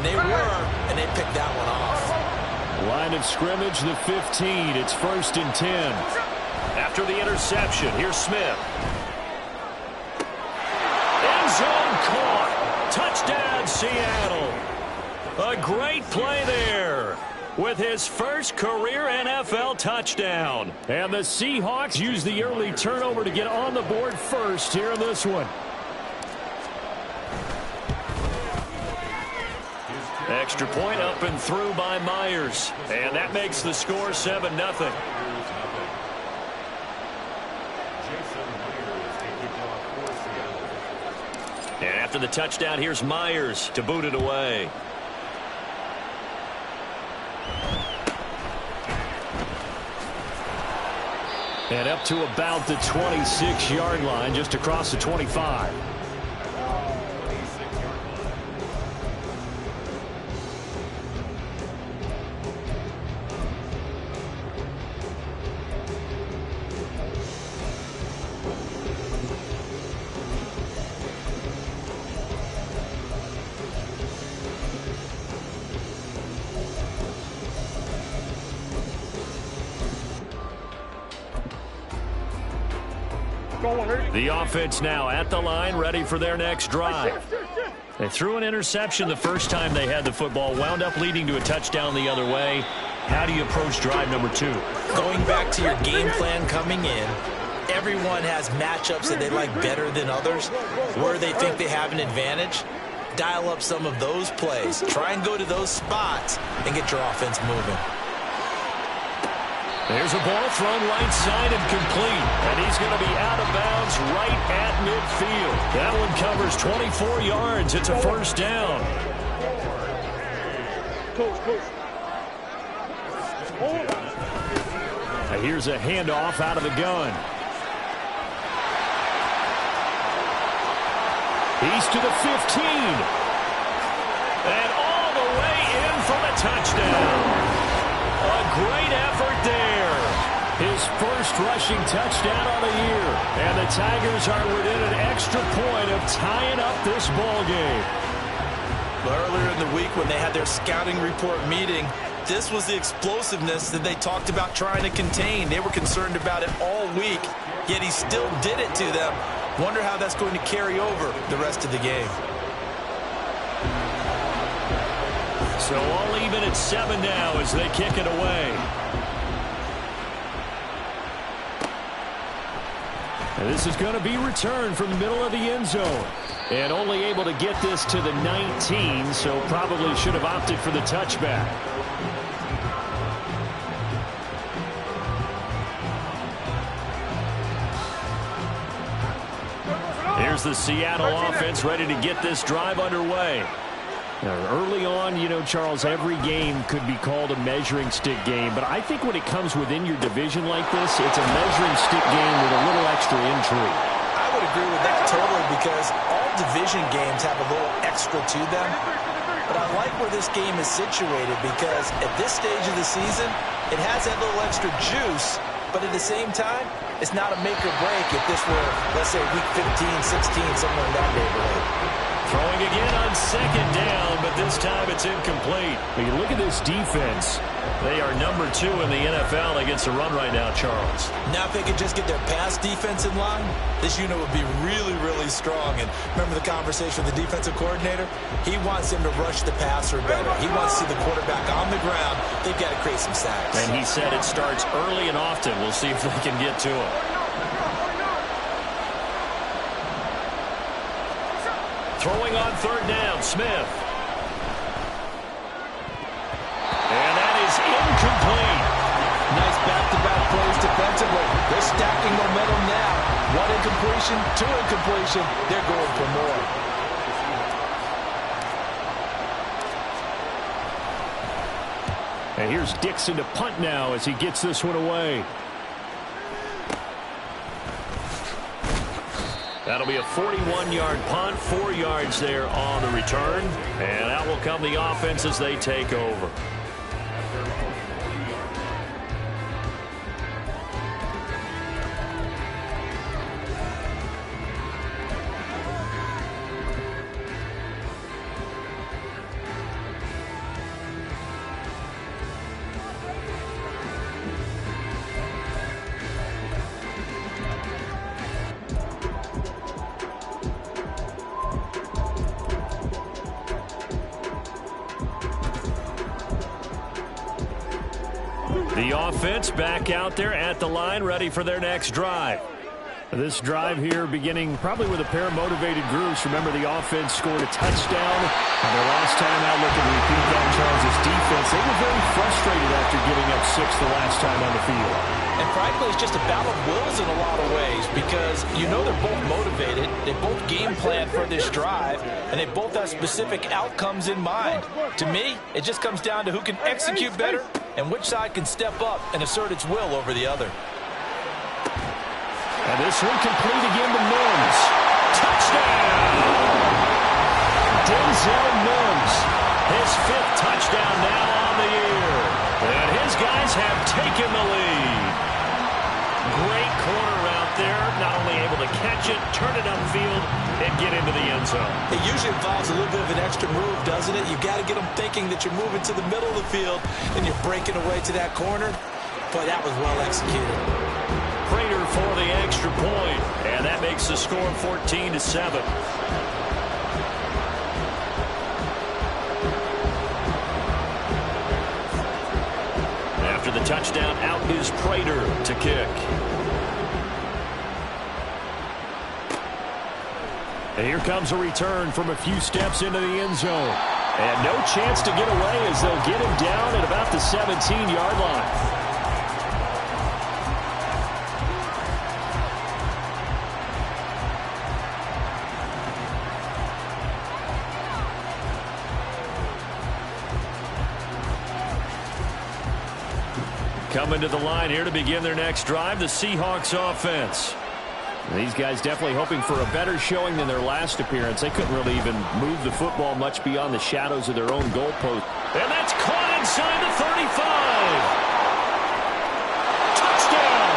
And they were, and they picked that one off. Line of scrimmage, the 15. It's 1st and 10. After the interception, here's Smith. End zone caught. Touchdown, Seattle. A great play there with his first career NFL touchdown. And the Seahawks use the early turnover to get on the board first here in this one. Extra point up and through by Myers. And that makes the score 7-0. And after the touchdown, here's Myers to boot it away. And up to about the 26-yard line, just across the 25. The offense now at the line, ready for their next drive. They threw an interception the first time they had the football, wound up leading to a touchdown the other way. How do you approach drive number 2? Going back to your game plan coming in, everyone has matchups that they like better than others, where they think they have an advantage. Dial up some of those plays. Try and go to those spots and get your offense moving. There's a ball thrown right side and complete. And he's going to be out of bounds right at midfield. That one covers 24 yards. It's a first down. Here's a handoff out of the gun. He's to the 15. And all the way in for the touchdown. A great effort there. His first rushing touchdown on the year. And the Tigers are within an extra point of tying up this ball game. Earlier in the week when they had their scouting report meeting, this was the explosiveness that they talked about trying to contain. They were concerned about it all week, yet he still did it to them. Wonder how that's going to carry over the rest of the game. So all even at 7 now as they kick it away. And this is going to be returned from the middle of the end zone. And only able to get this to the 19, so probably should have opted for the touchback. Here's the Seattle offense ready to get this drive underway. Now, early on, you know, Charles, every game could be called a measuring stick game. But I think when it comes within your division like this, it's a measuring stick game with a little extra intrigue. I would agree with that totally because all division games have a little extra to them. But I like where this game is situated because at this stage of the season, it has that little extra juice. But at the same time, it's not a make or break if this were, let's say, week 15, 16, somewhere in that neighborhood. Throwing again on second down, but this time it's incomplete. When you look at this defense, they are number 2 in the NFL against the run right now, Charles. Now if they could just get their pass defense in line, this unit would be really, really strong. And remember the conversation with the defensive coordinator? He wants him to rush the passer better. He wants to see the quarterback on the ground. They've got to create some sacks. And he said it starts early and often. We'll see if they can get to him. Throwing on third down, Smith. And that is incomplete. Nice back-to-back plays defensively. They're stacking momentum now. 1 incompletion, 2 incompletion. They're going for more. And here's Dixon to punt now as he gets this one away. That'll be a 41-yard punt, 4 yards there on the return. And out will come the offense as they take over. The offense back out there at the line, ready for their next drive. This drive here beginning probably with a pair of motivated groups. Remember, the offense scored a touchdown. And their last time out, looking to repeat that Charles' defense. They were very frustrated after giving up 6 the last time on the field. And frankly, it's just a battle of wills in a lot of ways because you know they're both motivated. They both game plan for this drive, and they both have specific outcomes in mind. To me, it just comes down to who can execute better and which side can step up and assert its will over the other. And this one complete again to Mims. Touchdown! Denzel Mims, his 5th touchdown now on the year. And his guys have taken the lead. Great corner out there, not only able to catch it, turn it upfield, and get into the end zone. It usually involves a little bit of an extra move, doesn't it? You've got to get them thinking that you're moving to the middle of the field and you're breaking away to that corner. But that was well executed. Prater for the extra point, and that makes the score 14-7. After the touchdown, out is Prater to kick. And here comes a return from a few steps into the end zone. And no chance to get away as they'll get him down at about the 17-yard line. Coming to the line here to begin their next drive, the Seahawks offense. These guys definitely hoping for a better showing than their last appearance. They couldn't really even move the football much beyond the shadows of their own goalpost. And that's caught inside the 35. Touchdown!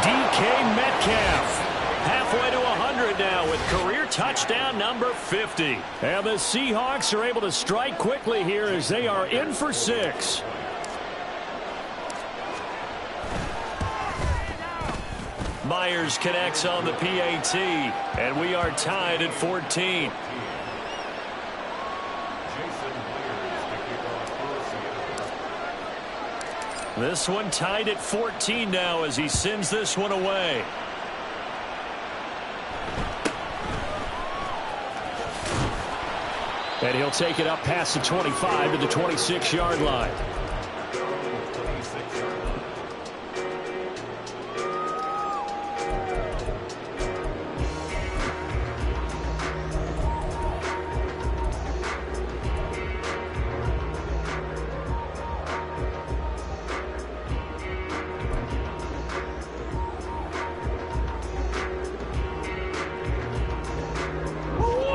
DK Metcalf. Halfway to 100 now with career touchdown number 50. And the Seahawks are able to strike quickly here as they are in for 6. Myers connects on the PAT, and we are tied at 14. This one tied at 14 now as he sends this one away. And he'll take it up past the 25 to the 26-yard line.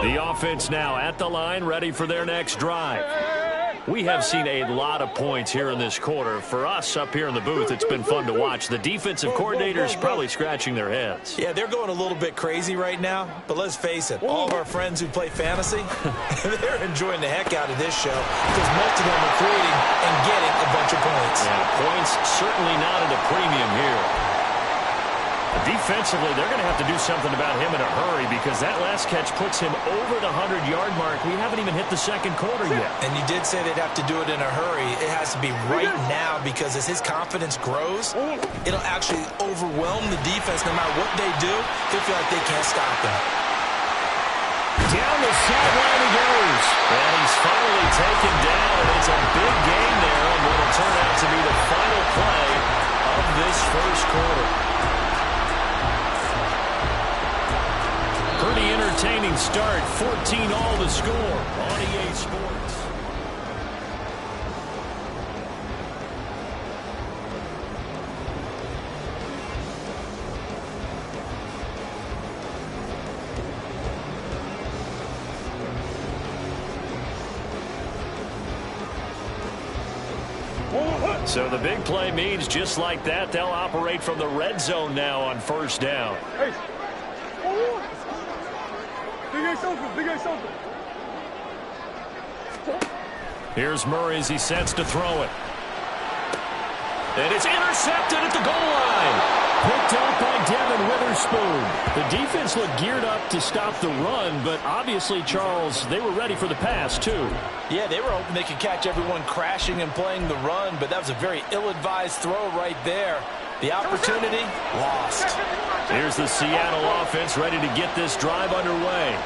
The offense now at the line, ready for their next drive. We have seen a lot of points here in this quarter. For us up here in the booth, it's been fun to watch. The defensive coordinators probably scratching their heads. Yeah, they're going a little bit crazy right now. But let's face it, all of our friends who play fantasy, they're enjoying the heck out of this show because most of them are creating and getting a bunch of points. Yeah, points certainly not at a premium here. Defensively, they're going to have to do something about him in a hurry because that last catch puts him over the 100-yard mark. We haven't even hit the second quarter yet. And you did say they'd have to do it in a hurry. It has to be right now because as his confidence grows, it'll actually overwhelm the defense. No matter what they do, they feel like they can't stop them. Down the sideline he goes. And he's finally taken down, and it's a big gain there on what will turn out to be the final play of this first quarter. Pretty entertaining start. 14 all to score on EA Sports. So the big play means just like that, they'll operate from the red zone now on first down. Here's Murray as he sets to throw it. And it's intercepted at the goal line. Picked up by Devin Witherspoon. The defense looked geared up to stop the run, but obviously, Charles, they were ready for the pass, too. Yeah, they were hoping they could catch everyone crashing and playing the run, but that was a very ill-advised throw right there. The opportunity, lost. Here's the Seattle offense ready to get this drive underway.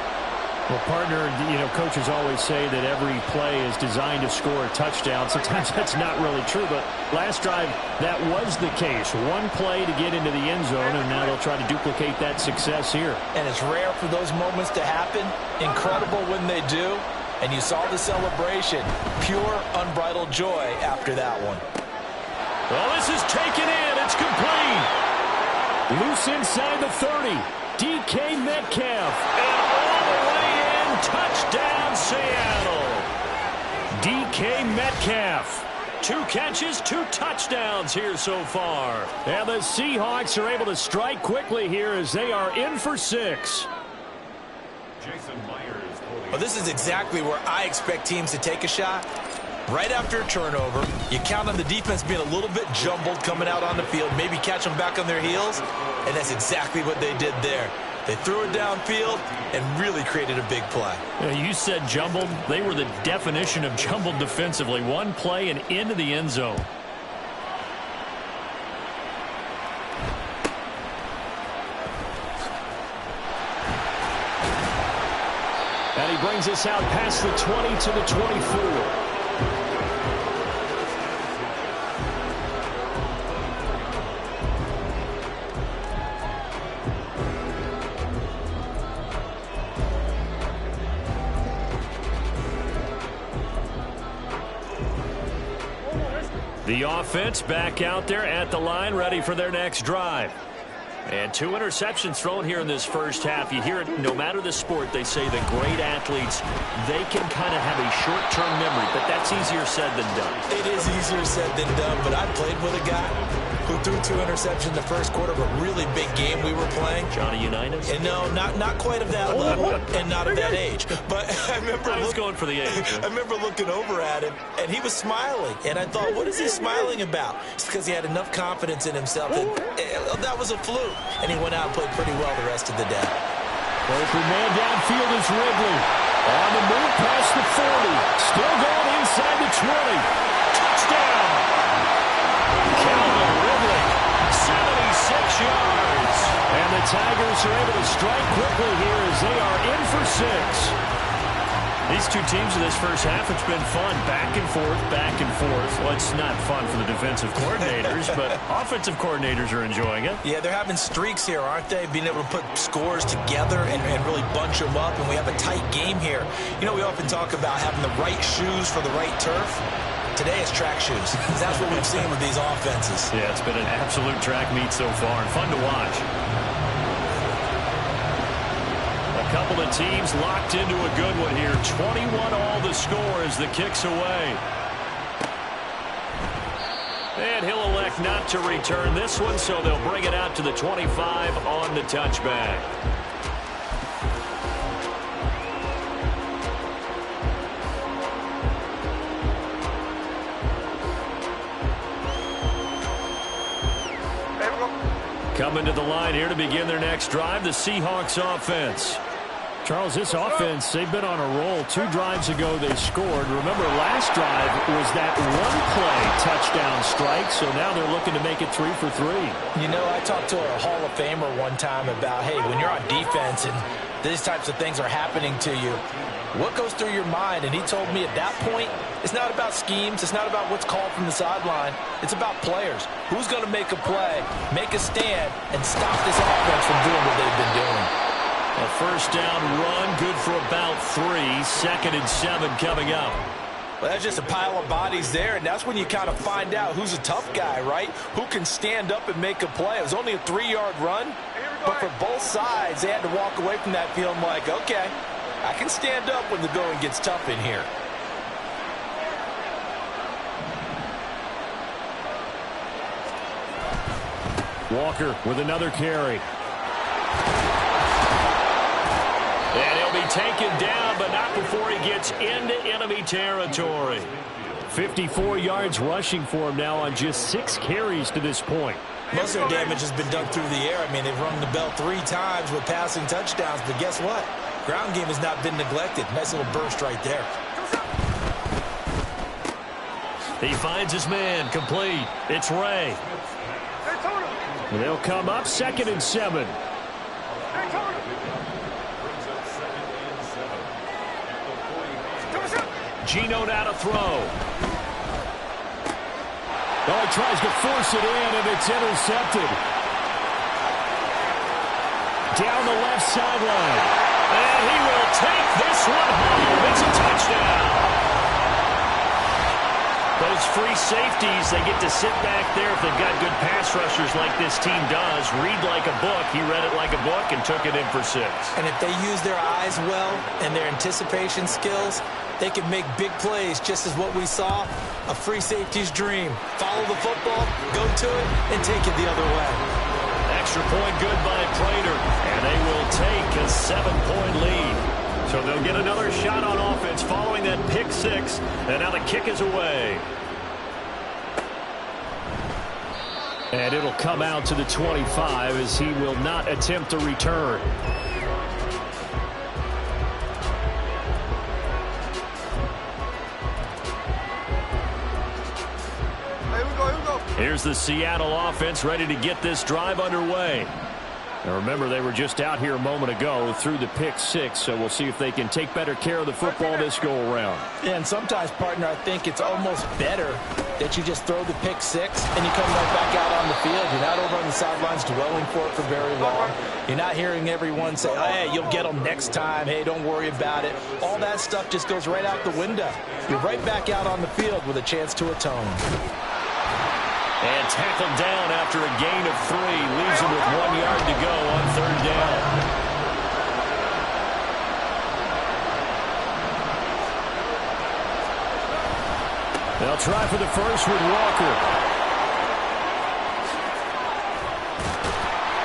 Well, partner, coaches always say that every play is designed to score a touchdown. Sometimes that's not really true, but last drive, that was the case. One play to get into the end zone, and now they'll try to duplicate that success here. And it's rare for those moments to happen. Incredible when they do. And you saw the celebration. Pure, unbridled joy after that one. Well, this is taken in. It's complete. Loose inside the 30. DK Metcalf. And all the way in. Touchdown, Seattle. DK Metcalf. 2 catches, 2 touchdowns here so far. And the Seahawks are able to strike quickly here as they are in for 6. Well, this is exactly where I expect teams to take a shot. Right after a turnover, you count on the defense being a little bit jumbled coming out on the field, maybe catch them back on their heels, and that's exactly what they did there. They threw it downfield and really created a big play. You said jumbled. They were the definition of jumbled defensively. One play and into the end zone. And he brings us out past the 20 to the 24. The offense back out there at the line, ready for their next drive. And 2 interceptions thrown here in this first half. You hear it, no matter the sport, they say that great athletes, they can kind of have a short-term memory, but that's easier said than done. It is easier said than done, but I played with a guy who threw 2 interceptions in the first quarter of a really big game we were playing. Johnny Unitas? And no, not quite of that level and not of that age. But I was going for the age. I remember looking over at him, and he was smiling. And I thought, what is he smiling about? It's because he had enough confidence in himself that was a fluke. And he went out and played pretty well the rest of the day. Open man downfield is Ridley. On the move past the 40. Still going inside the 20. Touchdown. Calvin Ridley. 76 yards. And the Tigers are able to strike quickly here as they are in for 6. These 2 teams in this first half, it's been fun. Back and forth, back and forth. Well, it's not fun for the defensive coordinators, but offensive coordinators are enjoying it. Yeah, they're having streaks here, aren't they? Being able to put scores together and really bunch them up, and we have a tight game here. You know, we often talk about having the right shoes for the right turf. Today it's track shoes. That's what we've seen with these offenses. Yeah, it's been an absolute track meet so far, and fun to watch. A couple of teams locked into a good one here. 21 all the score as the kick's away. And he'll elect not to return this one, so they'll bring it out to the 25 on the touchback. Coming to the line here to begin their next drive, the Seahawks offense. Charles, this offense, they've been on a roll. 2 drives ago they scored. Remember, last drive was that one-play touchdown strike, so now they're looking to make it 3 for 3. You know, I talked to a Hall of Famer one time about, hey, when you're on defense and these types of things are happening to you, what goes through your mind? And he told me at that point, it's not about schemes. It's not about what's called from the sideline. It's about players. Who's going to make a play, make a stand, and stop this offense from doing what they've been doing? A first down run, good for about 3. 2nd and 7 coming up. Well, that's just a pile of bodies there, and that's when you kind of find out who's a tough guy, right? Who can stand up and make a play. It was only a 3-yard run, but for both sides, they had to walk away from that feeling like, okay, I can stand up when the going gets tough in here. Walker with another carry. And he'll be taken down, but not before he gets into enemy territory. 54 yards rushing for him now on just 6 carries to this point. Most of their damage has been done through the air. I mean, they've rung the bell 3 times with passing touchdowns, but guess what? Ground game has not been neglected. Nice little burst right there. He finds his man, complete. It's Ray. They'll come up 2nd and 7. Gino now to throw. Oh, he tries to force it in, and it's intercepted. Down the left sideline. And he will take this one home. It's a touchdown. Those free safeties, they get to sit back there if they've got good pass rushers like this team does. Read like a book. He read it like a book and took it in for 6. And if they use their eyes well and their anticipation skills, they can make big plays, just as what we saw, a free safety's dream. Follow the football, go to it, and take it the other way. Extra point good by Prater, and they will take a 7-point lead. So they'll get another shot on offense following that pick 6, and now the kick is away. And it'll come out to the 25 as he will not attempt to return. Here's the Seattle offense ready to get this drive underway. Now remember, they were just out here a moment ago through the pick 6, so we'll see if they can take better care of the football this go-around. Yeah, and sometimes, partner, I think it's almost better that you just throw the pick 6 and you come right back out on the field. You're not over on the sidelines dwelling for it for very long. You're not hearing everyone say, oh, hey, you'll get them next time. Hey, don't worry about it. All that stuff just goes right out the window. You're right back out on the field with a chance to atone. And tackled down after a gain of 3. Leaves him with 1 yard to go on 3rd down. They'll try for the first with Walker.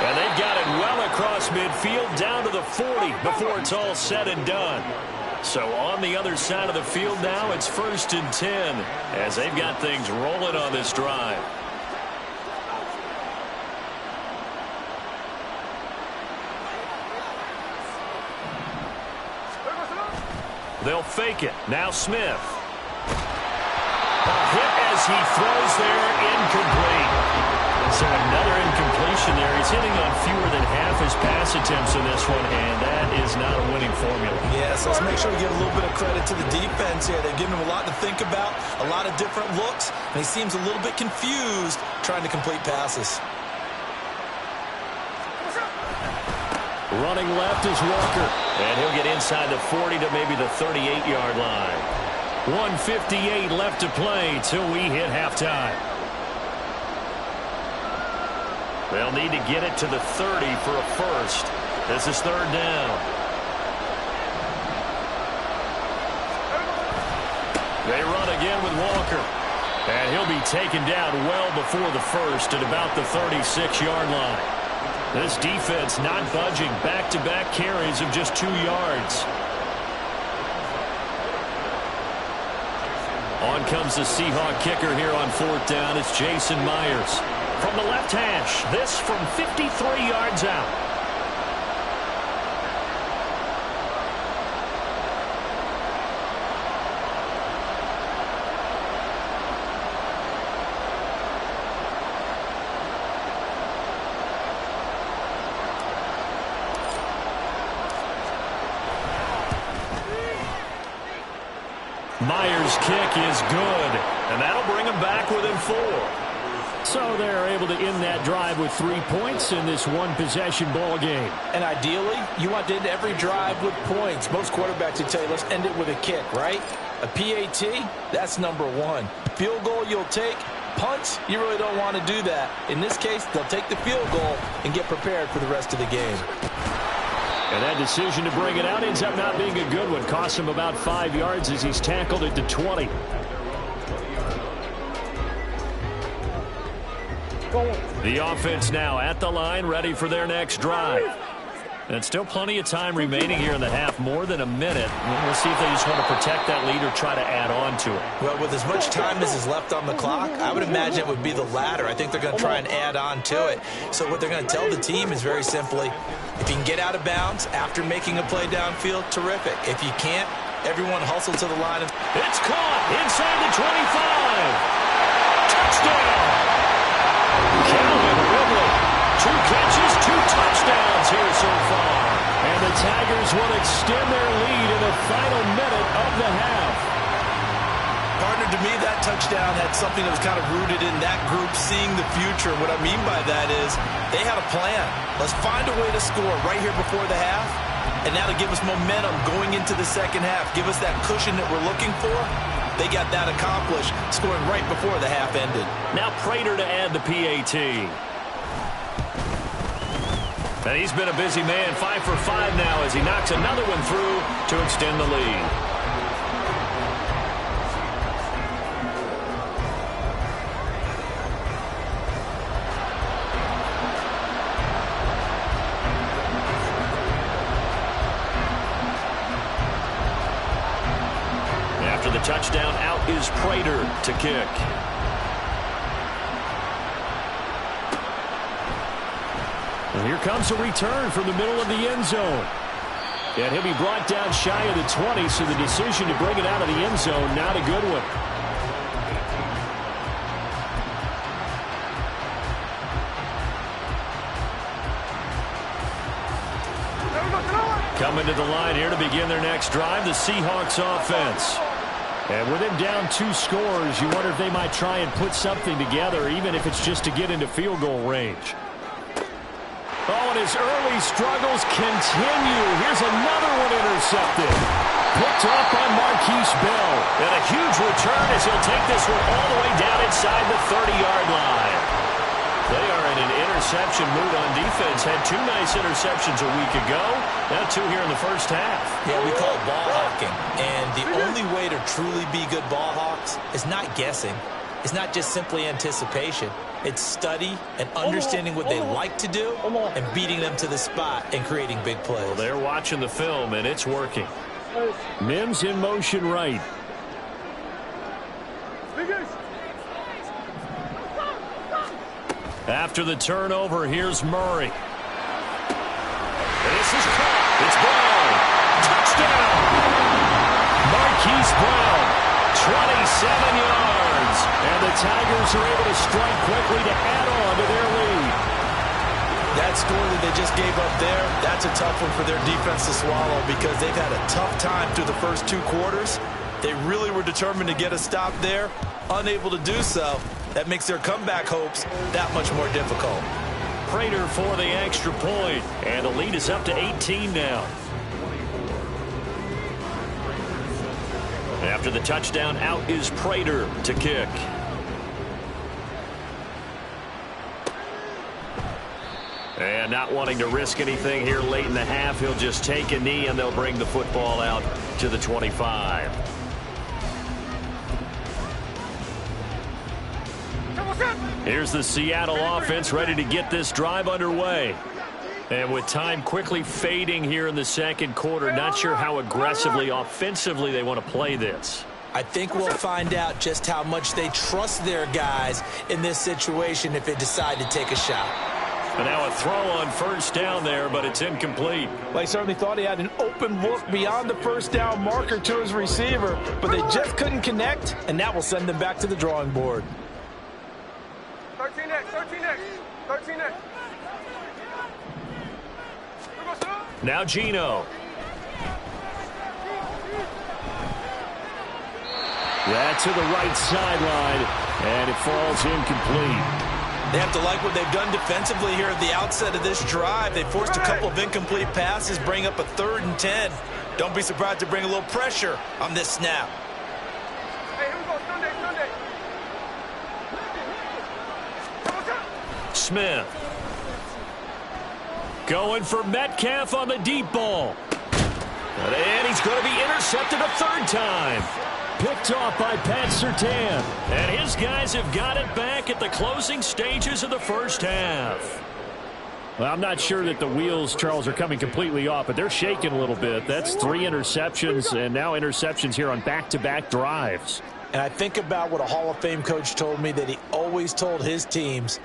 And they've got it well across midfield down to the 40 before it's all said and done. So on the other side of the field now, it's 1st and 10 as they've got things rolling on this drive. They'll fake it. Now Smith. A hit as he throws there, incomplete. So another incompletion there. He's hitting on fewer than half his pass attempts in this one, and that is not a winning formula. Yes, let's make sure we give a little bit of credit to the defense here. They've given him a lot to think about, a lot of different looks, and he seems a little bit confused trying to complete passes. Running left is Walker, and he'll get inside the 40 to maybe the 38-yard line. 1:58 left to play till we hit halftime. They'll need to get it to the 30 for a first. This is 3rd down. They run again with Walker, and he'll be taken down well before the first at about the 36-yard line. This defense not budging. Back-to-back carries of just 2 yards. On comes the Seahawk kicker here on 4th down. It's Jason Myers. From the left hash, this from 53 yards out. Myers' kick is good, and that'll bring him back within 4. So they're able to end that drive with 3 points in this one-possession ball game. And ideally, you want to end every drive with points. Most quarterbacks would tell you, let's end it with a kick, right? A PAT, that's number 1. Field goal you'll take. Punts, you really don't want to do that. In this case, they'll take the field goal and get prepared for the rest of the game. And that decision to bring it out ends up not being a good one. Costs him about 5 yards as he's tackled at the 20. The offense now at the line, ready for their next drive. And still plenty of time remaining here in the half, more than a minute. We'll see if they just want to protect that lead or try to add on to it. Well, with as much time as is left on the clock, I would imagine it would be the latter. I think they're going to try and add on to it. So what they're going to tell the team is very simply, if you can get out of bounds after making a play downfield, terrific. If you can't, everyone hustle to the line. It's caught inside the 25. Touchdown! Calvin Ridley. 2 catches, 2 touchdowns here so far. And the Tigers will extend their lead in the final minute of the half. Partner, to me, that touchdown had something that was kind of rooted in that group seeing the future. What I mean by that is they had a plan. Let's find a way to score right here before the half. And now to give us momentum going into the second half, give us that cushion that we're looking for. They got that accomplished, scoring right before the half ended. Now Prater to add the PAT. And he's been a busy man, 5 for 5 now as he knocks another one through to extend the lead. After the touchdown, out is Prater to kick. And here comes a return from the middle of the end zone. And he'll be brought down shy of the 20, so the decision to bring it out of the end zone, not a good one. Coming to the line here to begin their next drive, the Seahawks offense. And with him down 2 scores, you wonder if they might try and put something together, even if it's just to get into field goal range. Oh, and his early struggles continue. Here's another one intercepted. Picked up on Marquise Bell. And a huge return as he'll take this one all the way down inside the 30-yard line. They are in an interception mood on defense. Had 2 nice interceptions a week ago. Now 2 here in the first half. Yeah, we call it ball hawking. And the only way to truly be good ball hawks is not guessing. It's not just simply anticipation. It's study and understanding what they like to do and beating them to the spot and creating big plays. Well, they're watching the film, and it's working. Mims in motion right. After the turnover, here's Murray. This is caught. It's Brown. Touchdown. Marquise Brown, 27 yards. And the Tigers are able to strike quickly to add on to their lead. That score that they just gave up there, that's a tough one for their defense to swallow because they've had a tough time through the first 2 quarters. They really were determined to get a stop there, unable to do so. That makes their comeback hopes that much more difficult. Prater for the extra point, and the lead is up to 18 now. After the touchdown, out is Prater to kick. And not wanting to risk anything here late in the half, he'll just take a knee and they'll bring the football out to the 25. Here's the Seattle offense ready to get this drive underway. And with time quickly fading here in the second quarter, not sure how aggressively, offensively they want to play this. I think we'll find out just how much they trust their guys in this situation if they decide to take a shot. And now a throw on first down there, but it's incomplete. Well, he certainly thought he had an open look beyond the first down marker to his receiver, but they just couldn't connect, and that will send them back to the drawing board. 13X, 13X, 13X. Now Gino. That to the right sideline, and it falls incomplete. They have to like what they've done defensively here at the outset of this drive. They forced a couple of incomplete passes, bring up a 3rd and 10. Don't be surprised to bring a little pressure on this snap. Hey, here we go, Sunday, Sunday. Smith. Going for Metcalf on the deep ball. And he's going to be intercepted a 3rd time. Picked off by Pat Surtain. And his guys have got it back at the closing stages of the first half. Well, I'm not sure that the wheels, Charles, are coming completely off, but they're shaking a little bit. That's 3 interceptions, and now interceptions here on back-to-back drives. And I think about what a Hall of Fame coach told me, that he always told his teams,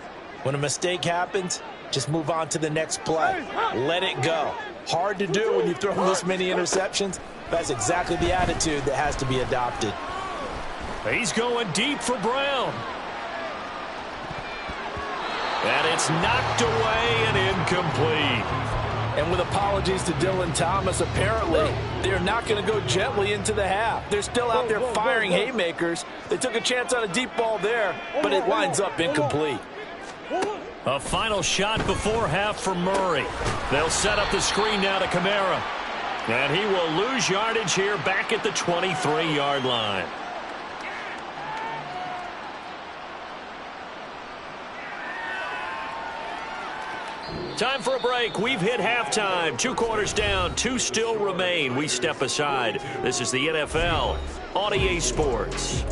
when a mistake happens, just move on to the next play. Let it go. Hard to do when you've thrown this many interceptions. That's exactly the attitude that has to be adopted. He's going deep for Brown. And it's knocked away and incomplete. And with apologies to Dylan Thomas, apparently they're not going to go gently into the half. They're still out there firing haymakers. They took a chance on a deep ball there, but it winds up incomplete. A final shot before half for Murray. They'll set up the screen now to Kamara. And he will lose yardage here back at the 23-yard line. Time for a break. We've hit halftime. 2 quarters down. 2 still remain. We step aside. This is the NFL on EA Sports.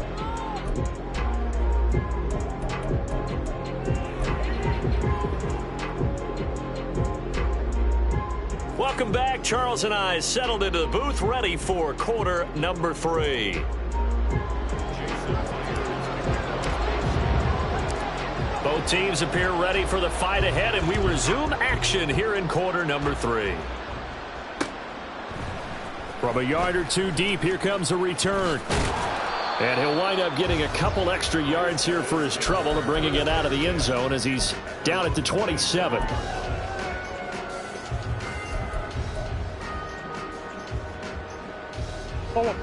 Welcome back. Charles and I settled into the booth, ready for quarter number 3. Both teams appear ready for the fight ahead, and we resume action here in quarter number 3. From a yard or 2 deep, here comes a return. And he'll wind up getting a couple extra yards here for his trouble and bringing it out of the end zone as he's down at the 27.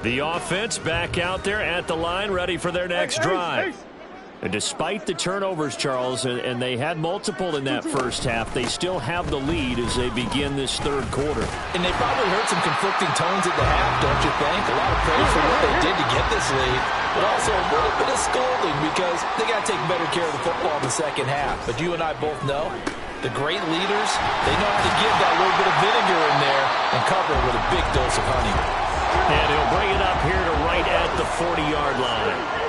The offense back out there at the line, ready for their next drive. And despite the turnovers, Charles, and they had multiple in that first half, they still have the lead as they begin this third quarter. And they probably heard some conflicting tones at the half, don't you think? A lot of praise for what they did to get this lead, but also a little bit of scolding because they got to take better care of the football in the second half. But you and I both know the great leaders, they know how to give that little bit of vinegar in there and cover it with a big dose of honey. And he'll bring it up here to right at the 40-yard line.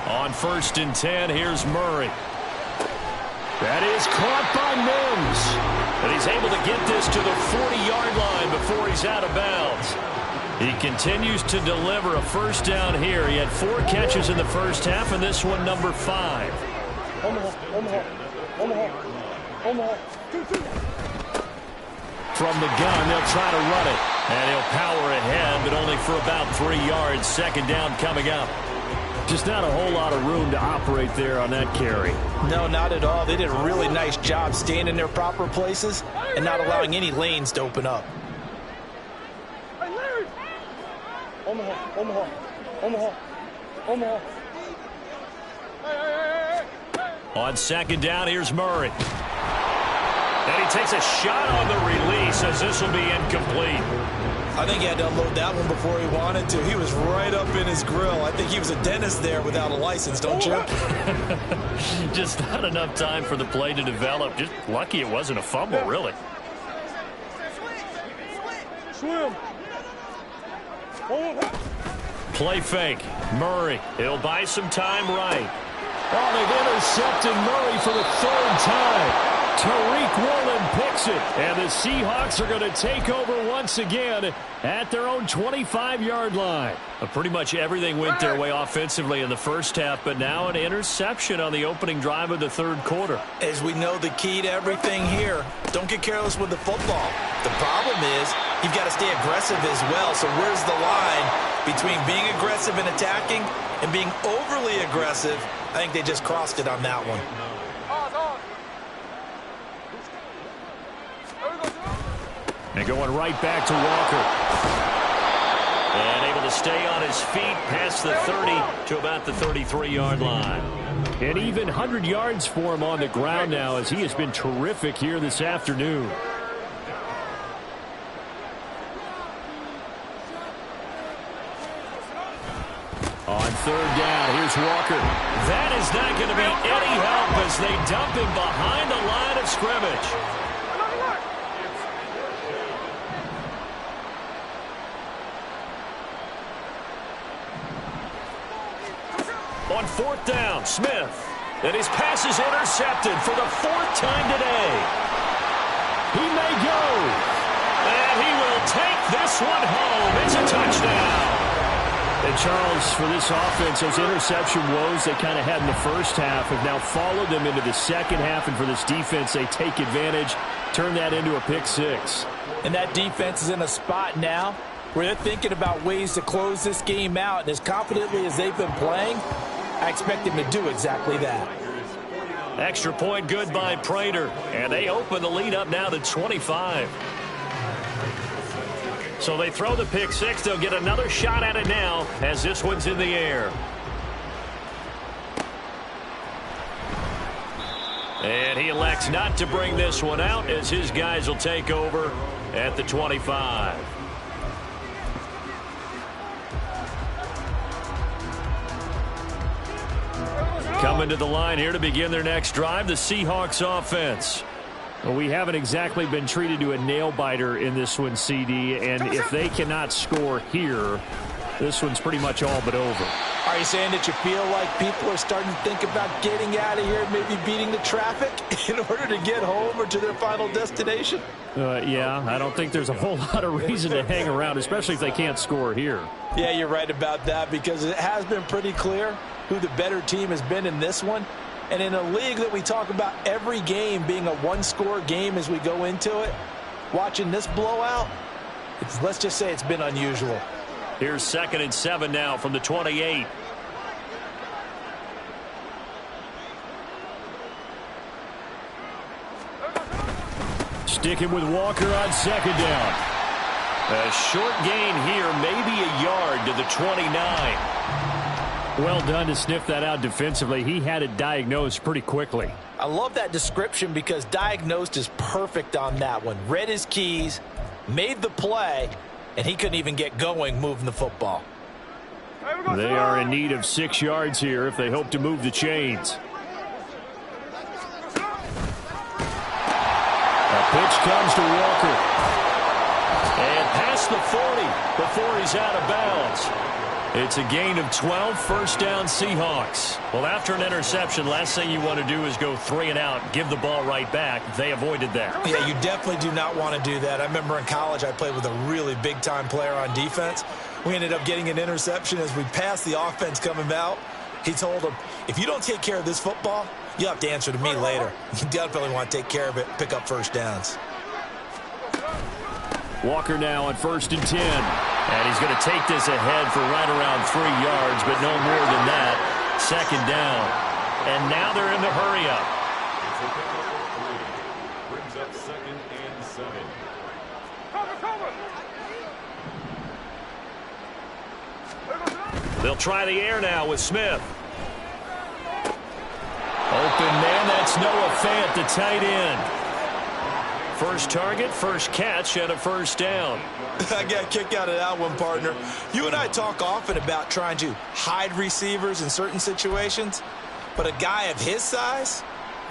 On 1st and 10, here's Murray. That is caught by Mims. And he's able to get this to the 40-yard line before he's out of bounds. He continues to deliver a first down here. He had 4 catches in the first half, and this one number 5. From the gun, they'll try to run it. And he'll power ahead, but only for about 3 yards. Second down coming up. Just not a whole lot of room to operate there on that carry. No, not at all. They did a really nice job staying in their proper places and not allowing any lanes to open up. On second down, here's Murray. And he takes a shot on the release as this will be incomplete. I think he had to unload that one before he wanted to. He was right up in his grill. I think he was a dentist there without a license, don't you? Just not enough time for the play to develop. Just lucky it wasn't a fumble, really. Play fake. Murray. It'll buy some time right. Oh, they've intercepted Murray for the 3rd time. Tariq Woolen picks it, and the Seahawks are going to take over once again at their own 25-yard line. Pretty much everything went their way offensively in the first half, but now an interception on the opening drive of the third quarter. As we know, the key to everything here, don't get careless with the football. The problem is you've got to stay aggressive as well, so where's the line between being aggressive and attacking and being overly aggressive? I think they just crossed it on that one. And going right back to Walker. And able to stay on his feet past the 30 to about the 33-yard line. And even 100 yards for him on the ground now as he has been terrific here this afternoon. On 3rd down, here's Walker. That is not going to be any help as they dump him behind the line of scrimmage. On 4th down, Smith. And his pass is intercepted for the 4th time today. He may go. And he will take this one home. It's a touchdown. And Charles, for this offense, those interception woes they kind of had in the first half have now followed them into the second half. And for this defense, they take advantage, turn that into a pick six. And that defense is in a spot now where they're thinking about ways to close this game out. And as confidently as they've been playing, I expect them to do exactly that. Extra point good by Prater. And they open the lead up now to 25. So they throw the pick six. They'll get another shot at it now as this one's in the air. And he elects not to bring this one out as his guys will take over at the 25. Coming to the line here to begin their next drive, the Seahawks offense. Well, we haven't exactly been treated to a nail-biter in this one, CD, and if they cannot score here, this one's pretty much all but over. Are you saying that you feel like people are starting to think about getting out of here, maybe beating the traffic in order to get home or to their final destination? Yeah, I don't think there's a whole lot of reason to hang around, especially if they can't score here. Yeah, you're right about that because it has been pretty clear who the better team has been in this one. And in a league that we talk about every game being a one-score game as we go into it, watching this blowout, let's just say it's been unusual. Here's 2nd and 7 now from the 28. Sticking with Walker on 2nd down. A short gain here, maybe a yard to the 29. Well done to sniff that out defensively. He had it diagnosed pretty quickly. I love that description because diagnosed is perfect on that one. Read his keys, made the play, and he couldn't even get going moving the football. They are in need of 6 yards here if they hope to move the chains. A pitch comes to Walker. And past the 40 before he's out of bounds. It's a gain of 12, 1st down Seahawks. Well, after an interception, last thing you want to do is go 3 and out, give the ball right back. They avoided that. Yeah, you definitely do not want to do that. I remember in college I played with a really big-time player on defense. We ended up getting an interception as we passed the offense coming out. He told him, if you don't take care of this football, you'll have to answer to me later. You definitely want to take care of it, pick up 1st downs. Walker now on 1st and 10. And he's going to take this ahead for right around 3 yards, but no more than that. 2nd down. And now they're in the hurry up. Brings up 2nd and 7. They'll try the air now with Smith. Open man, that's Noah Fant, the tight end. First target, first catch, and a 1st down. I got a kick out of that one, partner. You and I talk often about trying to hide receivers in certain situations, but a guy of his size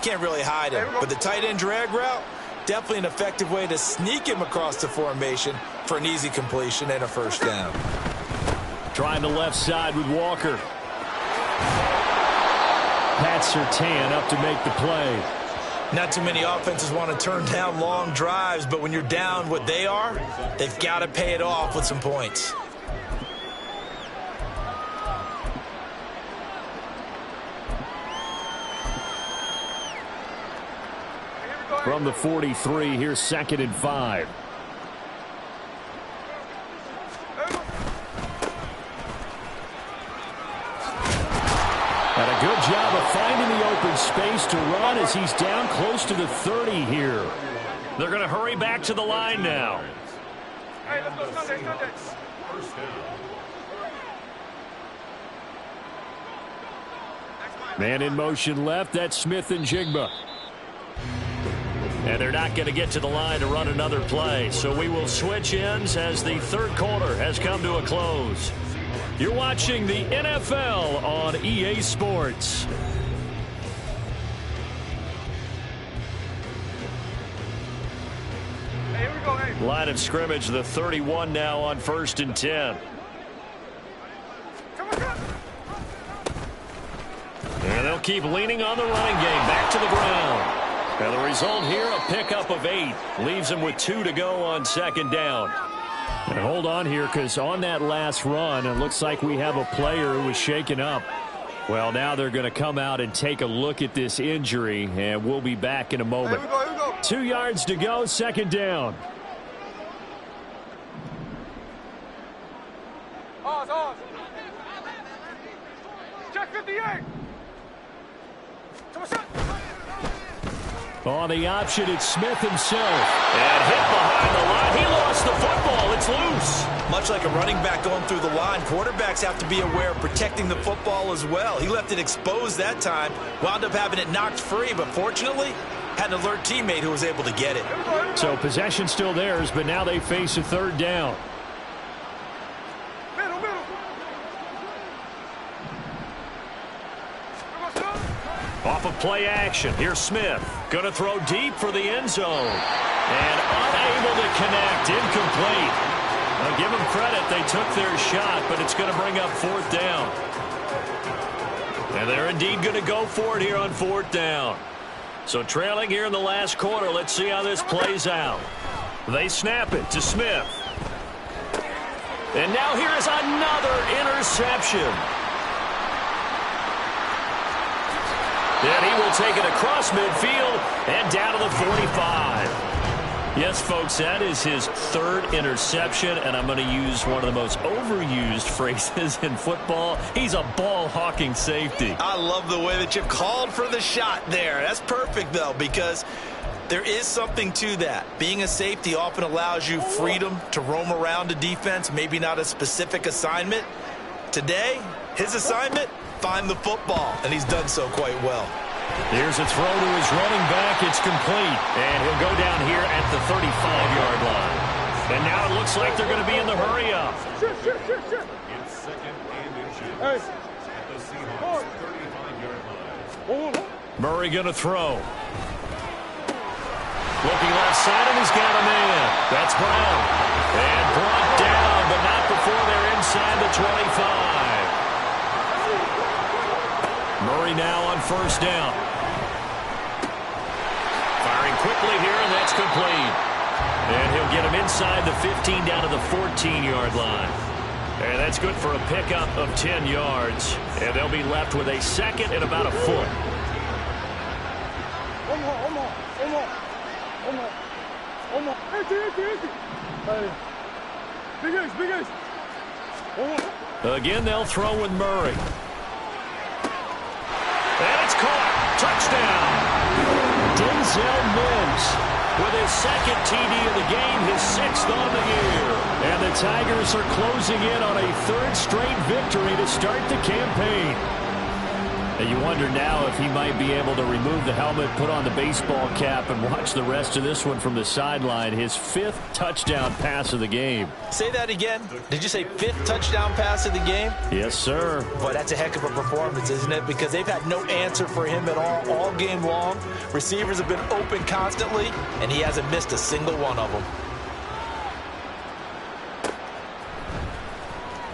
can't really hide him. But the tight end drag route, definitely an effective way to sneak him across the formation for an easy completion and a 1st down. Trying the left side with Walker. Pat Surtain up to make the play. Not too many offenses want to turn down long drives, but when you're down what they are, they've got to pay it off with some points. From the 43, here's 2nd and 5. And a good job of finding the open space to run as he's down close to the 30 here. They're going to hurry back to the line now. Hey, let's go Sunday. First down. Man in motion left, that's Smith and Jigba. And they're not going to get to the line to run another play. So we will switch ends as the 3rd quarter has come to a close. You're watching the NFL on EA Sports. Hey, here we go, hey. Line of scrimmage, the 31 now on 1st and 10. Come on. And they'll keep leaning on the running game. Back to the ground. And the result here, a pickup of 8. Leaves them with 2 to go on second down. And hold on here, because on that last run, it looks like we have a player who was shaken up. Well, now they're going to come out and take a look at this injury, and we'll be back in a moment. Here we go. 2 yards to go, second down. Oz. Check 58. On the option, it's Smith himself. And hit behind the line. He lost the football. It's loose. Much like a running back going through the line, quarterbacks have to be aware of protecting the football as well. He left it exposed that time, wound up having it knocked free, but fortunately had an alert teammate who was able to get it. So possession still theirs, but now they face a third down. Off of play action, here's Smith. Going to throw deep for the end zone. And unable to connect, incomplete. I'll give them credit, they took their shot, but it's going to bring up fourth down. And they're indeed going to go for it here on fourth down. So trailing here in the last quarter, let's see how this plays out. They snap it to Smith. And now here is another interception. And he will take it across midfield and down to the 45. Yes, folks, that is his third interception, and I'm going to use one of the most overused phrases in football. He's a ball-hawking safety. I love the way that you called for the shot there. That's perfect, though, because there is something to that. Being a safety often allows you freedom to roam around a defense, maybe not a specific assignment. Today, his assignment, find the football, and he's done so quite well. Here's a throw to his running back. It's complete, and he'll go down here at the 35-yard line. And now it looks like they're going to be in the hurry-up. It's second and inches at the Seahawks 35-yard line. Murray going to throw. Looking left side, and he's got a man. That's Brown. And brought down, but not before they're inside the 25. Murray now on first down. Firing quickly here, and that's complete. And he'll get him inside the 15 down to the 14-yard line. And that's good for a pickup of 10 yards. And they'll be left with a second and about a foot. Again, they'll throw with Murray. And it's caught. Touchdown. Denzel Mims with his second TD of the game, his 6th on the year. And the Tigers are closing in on a third straight victory to start the campaign. And you wonder now if he might be able to remove the helmet, put on the baseball cap, and watch the rest of this one from the sideline. His 5th touchdown pass of the game. Say that again. Did you say 5th touchdown pass of the game? Yes, sir. Boy, that's a heck of a performance, isn't it? Because they've had no answer for him at all game long. Receivers have been open constantly, and he hasn't missed a single one of them.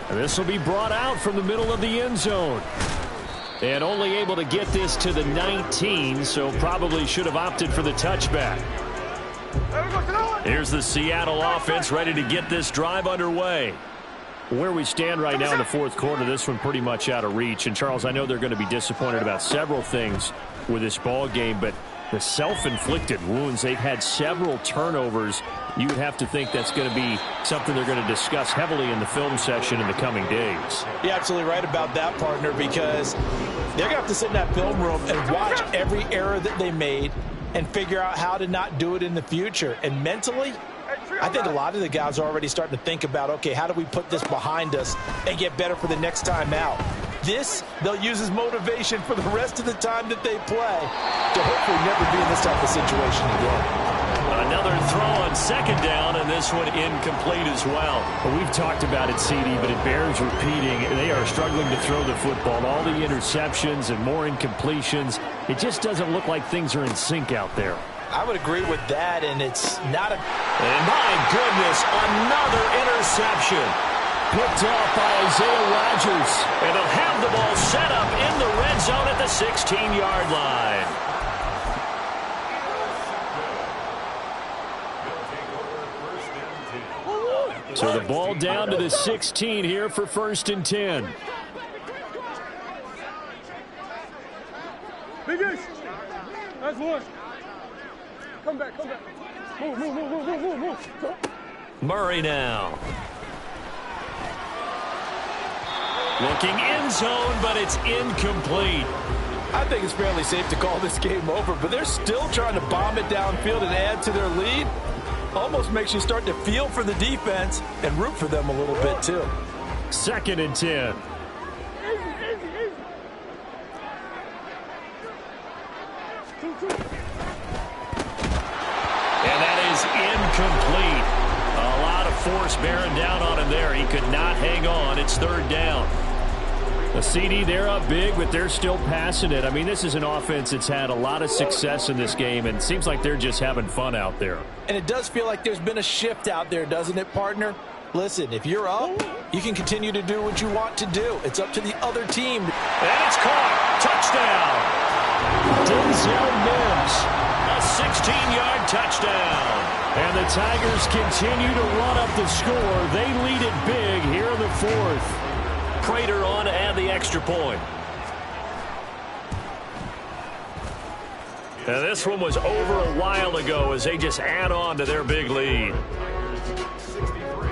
And this will be brought out from the middle of the end zone. And only able to get this to the 19, so probably should have opted for the touchback. Here's the Seattle offense ready to get this drive underway. Where we stand right now in the fourth quarter, this one pretty much out of reach. And, Charles, I know they're going to be disappointed about several things with this ball game, but the self-inflicted wounds, they've had several turnovers. You would have to think that's going to be something they're going to discuss heavily in the film session in the coming days. You're absolutely right about that, partner, because they're going to have to sit in that film room and watch every error that they made and figure out how to not do it in the future. And mentally, I think a lot of the guys are already starting to think about, okay, how do we put this behind us and get better for the next time out? This, they'll use as motivation for the rest of the time that they play to hopefully never be in this type of situation again. Another throw on second down, and this one incomplete as well. We've talked about it, CD, but it bears repeating. They are struggling to throw the football. All the interceptions and more incompletions. It just doesn't look like things are in sync out there. I would agree with that, and it's not a... And my goodness, another interception. picked off by Isaiah Rodgers. And they'll have the ball set up in the red zone at the 16-yard line. So the ball down to the 16 here for 1st and 10. Biggest. That's one. Come back, come back. Move. Murray now. Looking end zone, but it's incomplete. I think it's fairly safe to call this game over, but they're still trying to bomb it downfield and add to their lead. Almost makes you start to feel for the defense and root for them a little bit, too. 2nd and 10. And that is incomplete. A lot of force bearing down on him there. He could not hang on. It's 3rd down. The CD, they're up big, but they're still passing it. I mean, this is an offense that's had a lot of success in this game, and it seems like they're just having fun out there. And it does feel like there's been a shift out there, doesn't it, partner? Listen, if you're up, you can continue to do what you want to do. It's up to the other team. And it's caught. Touchdown. Denzel Mims. A 16-yard touchdown. And the Tigers continue to run up the score. They lead it big here in the 4th. Prater on to add the extra point. Now this one was over a while ago as they just add on to their big lead. 63.